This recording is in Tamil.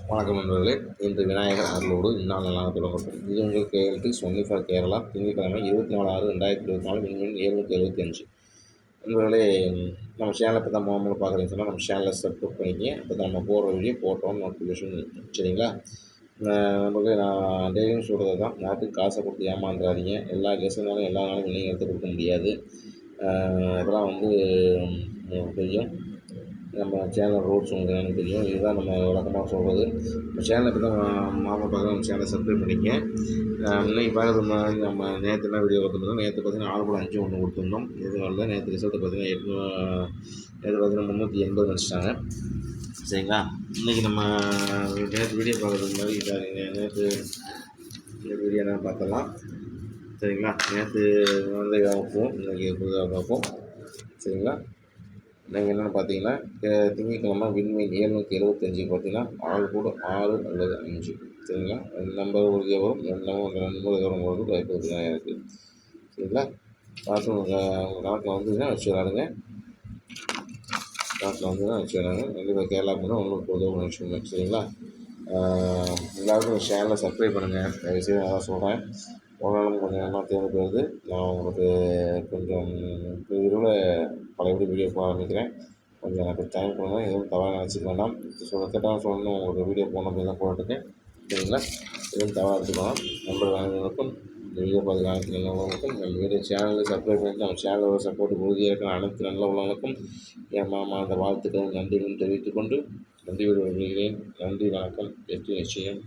வணக்கம் நண்பர்களே. இன்று விநாயகர் அருளோடு இந்நாள் நல்லாக தொடங்கட்டும். இது உங்கள் கேஎல்டி ஒன்லி ஃபார் கேரளா. திங்கட்கிழமை 24/6/2024 விண்மீன் 775. நண்பர்களே, நம்ம சேனலை இப்போ தான் முதல்ல பார்க்குறீங்கன்னு சொன்னால் நம்ம சேனலை சப்ஸ்கிரைப் பண்ணிக்கிங்க. இப்போ தான் நம்ம போடுற வீடியோ போட்டோம் நோட்டிஃபிகேஷன் சரிங்களா. நமக்கு நான் டெய்லியும் சொல்கிறது தான், நாட்டுக்கு காசை கொடுத்து ஏமாந்துடாதீங்க. எல்லா கேஸுனாலும் எல்லா நாளும் நீங்கள் எடுத்து கொடுக்க முடியாது. இதெல்லாம் வந்து தெரியும். நம்ம சேனல் ரூல்ஸ் உங்களுக்கு எனக்கு தெரியும். இதுதான் நம்ம வழக்கமாக சொல்கிறது. நம்ம சேனலை இப்போ தான் மாமா பார்க்குற நம்ம சேனலை சப்ஸ்கிரைப் பண்ணிக்க. இன்றைக்கி பார்க்குறது நம்ம நேற்று என்ன வீடியோ கொடுத்துருந்தோம். நேற்று பார்த்தீங்கன்னா 6/5 கொடுத்துருந்தோம். இது வரல. நேற்று ரிசல்ட்டு பார்த்தீங்கன்னா நேற்று பார்த்தீங்கன்னா 380 நினச்சிட்டாங்க. சரிங்களா. இன்றைக்கி நம்ம நேற்று வீடியோ பார்க்குறதுக்கு மாதிரி நேற்று வீடியோ என்ன பார்த்தலாம். சரிங்களா. நேற்று வந்து பார்ப்போம், இன்றைக்கி புதுதாக பார்ப்போம். சரிங்களா. நீங்கள் என்னென்னு பார்த்தீங்கன்னா, திங்கட்கிழமை விண்மீன் 775 பார்த்தீங்கன்னா 6 கூட 6 அல்லது 5 சரிங்களா. நம்பர் உறுதியாக வரும். 2 நம்பர் வரும்போது வாய்ப்பு தான் இருக்குது. சரிங்களா. பார்த்து உங்கள் கணக்கில் வந்துச்சுன்னா வச்சு விளாடுங்க. கணக்கில் வந்துன்னா வச்சு விளாடுங்க. கண்டிப்பாக கேரளா போனால் உங்களுக்கு உதவும் வச்சுக்கோங்க. சரிங்களா. எல்லாருக்கும் சேனலை சப்ஸ்கிரைப் பண்ணுங்கள். தயவுசெய்து அதான் சொல்கிறேன். உங்களால் கொஞ்சம் நேரமாக தேவை போகுது. நான் உங்களுக்கு கொஞ்சம் விரைவில் பழையபடி வீடியோ போட ஆரம்பிக்கிறேன். கொஞ்சம் எனக்கு டைம் கொடுங்க. எதுவும் தவறாக நினச்சிக்க வேண்டாம். கேட்டால் சொல்லணும் உங்களுக்கு வீடியோ போடணும் அப்படின்னு தான் போட்டுருக்கேன். சரிங்களா. எதுவும் தவறாக எடுத்துக்கலாம். நம்பர் வாங்கினவங்களுக்கும் இந்த வீடியோ பார்த்து காணிக்கிறவங்களுக்கும் நம்ம வீடியோ சேனலில் சப்ஸ்கிரைப் பண்ணிட்டு நம்ம சேனலோட சப்போர்ட் உறுதியாக இருக்கிற அனைத்து நல்ல உள்ளவங்களுக்கும் என் மாமா அந்த வாழ்த்துக்கள் நன்றிகளும் தெரிவித்துக் கொண்டு நன்றி வீடியோ வருகிறேன். நன்றி, வணக்கம், வெற்றி நிச்சயம்.